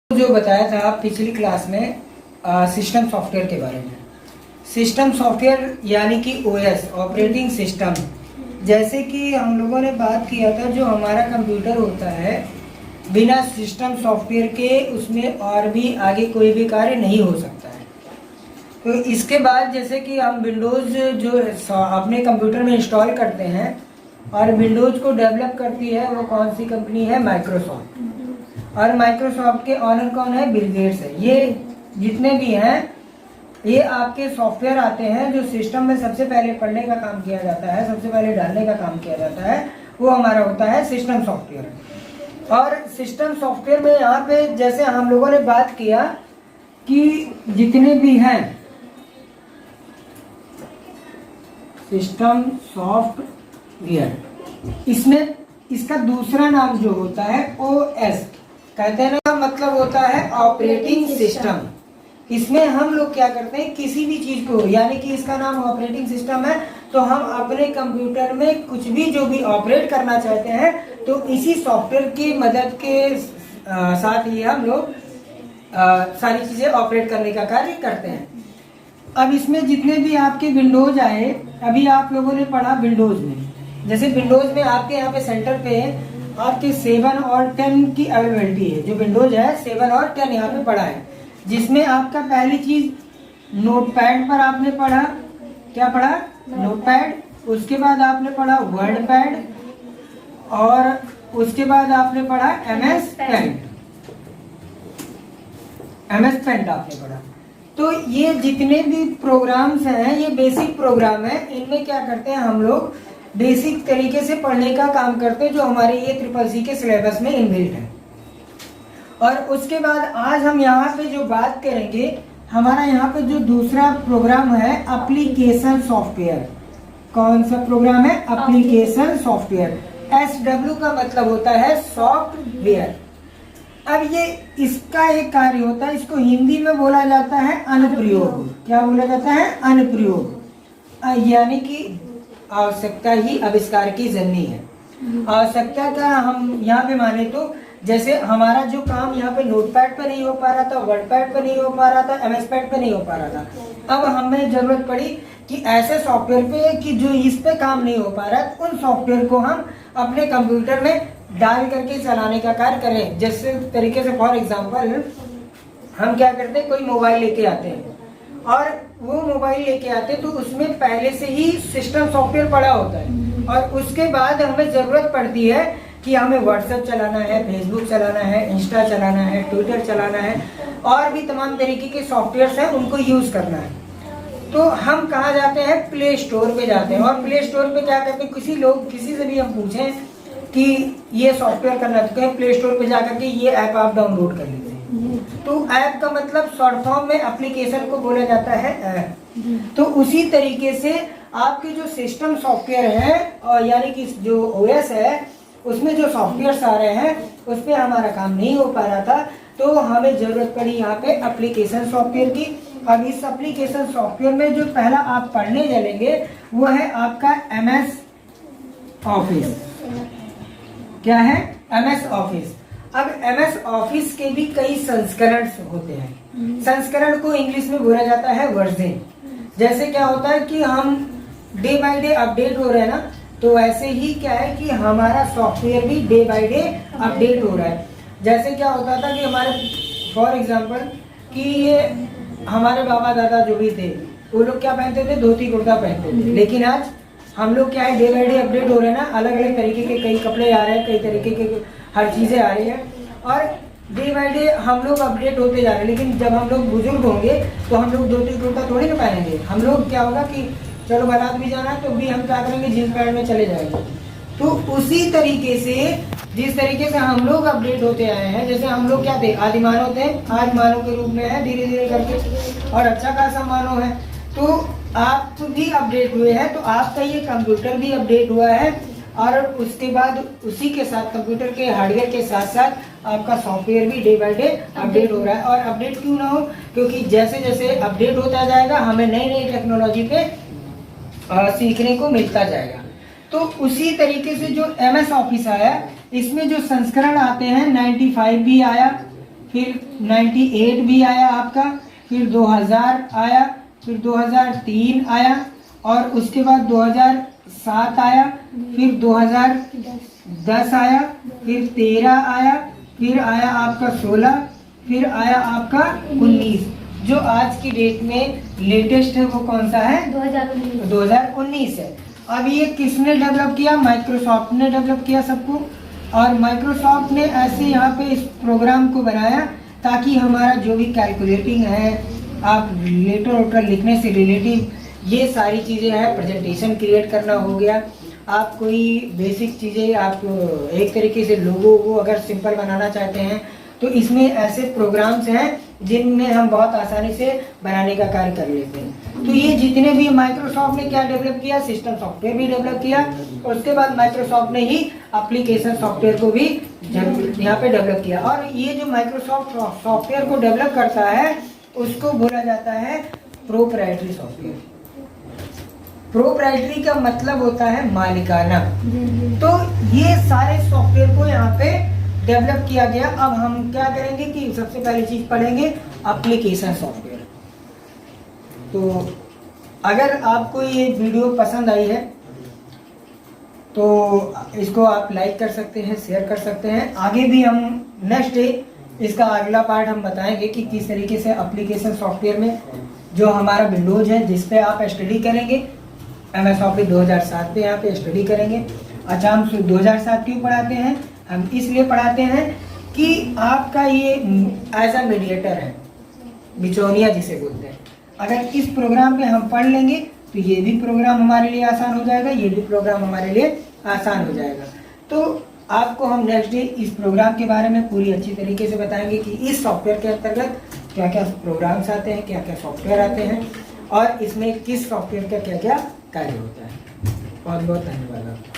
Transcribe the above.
जो बताया था पिछली क्लास में सिस्टम सॉफ्टवेयर के बारे में। सिस्टम सॉफ्टवेयर यानी कि ओएस ऑपरेटिंग सिस्टम। जैसे कि हम लोगों ने बात किया था, जो हमारा कंप्यूटर होता है बिना सिस्टम सॉफ्टवेयर के उसमें और भी आगे कोई भी कार्य नहीं हो सकता है। तो इसके बाद जैसे कि हम विंडोज़ जो अपने कंप्यूटर में इंस्टॉल करते हैं और विंडोज़ को डेवलप करती है वो कौन सी कंपनी है? माइक्रोसॉफ्ट। और माइक्रोसॉफ्ट के ऑनर कौन है? बिल गेट्स है। ये जितने भी हैं ये आपके सॉफ्टवेयर आते हैं जो सिस्टम में सबसे पहले पढ़ने का काम किया जाता है, सबसे पहले डालने का काम किया जाता है, वो हमारा होता है सिस्टम सॉफ्टवेयर। और सिस्टम सॉफ्टवेयर में यहाँ पे जैसे हम लोगों ने बात किया कि जितने भी हैं सिस्टम सॉफ्टवेयर, इसमें इसका दूसरा नाम जो होता है ओएस कहते हैं ना, मतलब होता है ऑपरेटिंग सिस्टम। इसमें हम लोग क्या करते हैं, किसी भी चीज को, यानी कि इसका नाम ऑपरेटिंग सिस्टम है, तो हम अपने कंप्यूटर में कुछ भी जो भी ऑपरेट करना चाहते हैं तो इसी सॉफ्टवेयर की मदद के साथ ही हम लोग सारी चीजें ऑपरेट करने का कार्य करते हैं। अब इसमें जितने भी आपके विंडोज आए, अभी आप लोगों ने पढ़ा विंडोज में, जैसे विंडोज में आपके यहाँ पे सेंटर पे आपके 7 और 10 की अवेलेबिलिटी है। जो विंडोज है 7 और 10 यहाँ पे पढ़ा है, जिसमें आपका पहली चीज नोटपैड पर आपने पढ़ा, क्या पढ़ा? नोटपैड। उसके बाद आपने पढ़ा वर्ड पैड और उसके बाद आपने पढ़ा एमएस पेंट। एमएस पेंट आपने पढ़ा। तो ये जितने भी प्रोग्राम्स हैं ये बेसिक प्रोग्राम है। इनमें क्या करते हैं हम लोग, बेसिक तरीके से पढ़ने का काम करते हैं, जो हमारे ये CCC के सिलेबस में इनबिल्ट है। और उसके बाद आज हम यहाँ पे जो बात करेंगे, हमारा यहाँ पे जो दूसरा प्रोग्राम है एप्लीकेशन सॉफ्टवेयर। कौन सा प्रोग्राम है? Application software. SW का मतलब होता है सॉफ्टवेयर। अब ये इसका एक कार्य होता है, इसको हिंदी में बोला जाता है अनुप्रयोग। क्या बोला जाता है? अनुप्रयोग। यानी कि आवश्यकता ही आविष्कार की जननी है। आवश्यकता का हम यहाँ पे माने तो जैसे हमारा जो काम यहाँ पे नोटपैड पे नहीं हो पा रहा था, वर्ड पैड पे नहीं हो पा रहा था, एमएस पैड पे नहीं हो पा रहा था, अब हमें जरूरत पड़ी कि ऐसे सॉफ्टवेयर पे कि जो इस पे काम नहीं हो पा रहा है, उन सॉफ्टवेयर को हम अपने कंप्यूटर में डाल करके चलाने का कार्य करें। जैसे तरीके से फॉर एग्जाम्पल हम क्या करते हैं, कोई मोबाइल लेके आते हैं और वो मोबाइल लेके आते तो उसमें पहले से ही सिस्टम सॉफ्टवेयर पड़ा होता है, और उसके बाद हमें जरूरत पड़ती है कि हमें व्हाट्सएप चलाना है, फेसबुक चलाना है, इंस्टा चलाना है, ट्विटर चलाना है, और भी तमाम तरीके के सॉफ्टवेयर हैं, उनको यूज करना है। तो हम कहाँ जाते हैं? प्ले स्टोर पे जाते हैं। और प्ले स्टोर पे क्या करते हैं, किसी से भी हम पूछें कि ये सॉफ्टवेयर करना, तो कहें प्ले स्टोर पे जाकर के ये ऐप आप डाउनलोड कर लीजिए। तो ऐप का मतलब शॉर्ट फॉर्म में एप्लीकेशन को बोला जाता है ऐप। तो उसी तरीके से आपके जो सिस्टम सॉफ्टवेयर है, और यानी कि जो ओएस है, उसमें जो सॉफ्टवेयर आ रहे हैं उस पर हमारा काम नहीं हो पा रहा था, तो हमें जरूरत पड़ी यहाँ पे एप्लीकेशन सॉफ्टवेयर की। अब इस एप्लीकेशन सॉफ्टवेयर में जो पहला आप पढ़ने चलेंगे वो है आपका एमएस ऑफिस। क्या है? MS office. अब एमएस ऑफिस के भी कई संस्करण होते हैं। संस्करण को इंग्लिश में बोला जाता है वर्जन। जैसे क्या होता है कि हम डे बाय डे अपडेट हो रहे हैं ना, तो वैसे ही क्या है कि हमारा सॉफ्टवेयर भी डे बाय डे अपडेट हो रहा है। जैसे क्या होता था कि हमारे फॉर एग्जांपल कि ये हमारे बाबा दादा जो भी थे वो लोग क्या पहनते थे? धोती कुर्ता पहनते थे। लेकिन आज हम लोग क्या है, डे बाय डे अपडेट हो रहे हैं ना, अलग अलग तरीके के कई कपड़े आ रहे हैं, कई तरीके के हर चीजें आ रही है, और डे बाय डे हम लोग अपडेट होते जा रहे हैं। लेकिन जब हम लोग बुजुर्ग होंगे तो हम लोग धोती कुर्ता थोड़ी ना पहनेंगे। हम लोग क्या होगा कि चलो बारात भी जाना है तो भी हम क्या करेंगे, जींस पैंट में चले जाएंगे। तो उसी तरीके से जिस तरीके से हम लोग अपडेट होते आए हैं, जैसे हम लोग क्या थे, आदि मानव थे, आज मानव के रूप में है धीरे धीरे करके, और अच्छा खासा मानव है। तो आप भी अपडेट हुए हैं, तो आपका ये कंप्यूटर भी अपडेट हुआ है, और उसके बाद उसी के साथ कंप्यूटर के हार्डवेयर के साथ साथ आपका सॉफ्टवेयर भी डे बाय डे अपडेट हो रहा है। और अपडेट क्यों ना हो, क्योंकि जैसे जैसे अपडेट होता जाएगा हमें नई नई टेक्नोलॉजी पे सीखने को मिलता जाएगा। तो उसी तरीके से जो एमएस ऑफिस आया, इसमें जो संस्करण आते हैं 95 भी आया, फिर 98 भी आया आपका, फिर 2000 आया, फिर 2003 आया, और उसके बाद 2007 आया, फिर 2010 आया, फिर 13 आया, फिर आया आपका 16, फिर आया आपका 19। जो आज की डेट में लेटेस्ट है वो कौन सा है? 2019 है। अब ये किसने डेवलप किया? माइक्रोसॉफ्ट ने डेवलप किया सबको। और माइक्रोसॉफ्ट ने ऐसे यहाँ पे इस प्रोग्राम को बनाया ताकि हमारा जो भी कैलकुलेटिंग है, आप लेटर वेटर लिखने से रिलेटिव ये सारी चीज़ें हैं, प्रेजेंटेशन क्रिएट करना हो गया, आप कोई बेसिक चीज़ें, आप एक तरीके से लोगों को अगर सिंपल बनाना चाहते हैं तो इसमें ऐसे प्रोग्राम्स हैं जिनमें हम बहुत आसानी से बनाने का कार्य कर लेते हैं। तो ये जितने भी माइक्रोसॉफ्ट ने क्या डेवलप किया, सिस्टम सॉफ्टवेयर भी डेवलप किया, और उसके बाद माइक्रोसॉफ्ट ने ही एप्लीकेशन सॉफ्टवेयर को भी यहाँ पे डेवलप किया। और ये जो माइक्रोसॉफ्ट सॉफ्टवेयर को डेवलप करता है उसको बोला जाता है प्रोप्राइटरी सॉफ्टवेयर। प्रोप्राइटरी का मतलब होता है मालिकाना। तो ये सारे सॉफ्टवेयर को यहाँ पे डेवलप किया गया। अब हम क्या करेंगे कि सबसे पहली चीज पढ़ेंगे एप्लीकेशन सॉफ्टवेयर। तो अगर आपको ये वीडियो पसंद आई है तो इसको आप लाइक कर सकते हैं, शेयर कर सकते हैं। आगे भी हम नेक्स्ट डे इसका अगला पार्ट हम बताएंगे कि किस तरीके से एप्लीकेशन सॉफ्टवेयर में जो हमारा विंडोज है जिस पे आप स्टडी करेंगे, MS ऑफिस 2007 पे यहाँ पे स्टडी करेंगे। अच्छा, हम 2007 क्यों पढ़ाते हैं? हम इसलिए पढ़ाते हैं कि आपका ये एज अ मीडिएटर है, बिचौलिया जिसे बोलते हैं। अगर इस प्रोग्राम पे हम पढ़ लेंगे तो ये भी प्रोग्राम हमारे लिए आसान हो जाएगा, ये भी प्रोग्राम हमारे लिए आसान हो जाएगा। तो आपको हम नेक्स्ट डे इस प्रोग्राम के बारे में पूरी अच्छी तरीके से बताएंगे कि इस सॉफ्टवेयर के अंतर्गत क्या क्या प्रोग्राम्स आते हैं, क्या क्या सॉफ्टवेयर आते हैं, और इसमें किस सॉफ्टवेयर का क्या क्या कार्य होता है। बहुत बहुत धन्यवाद आपका।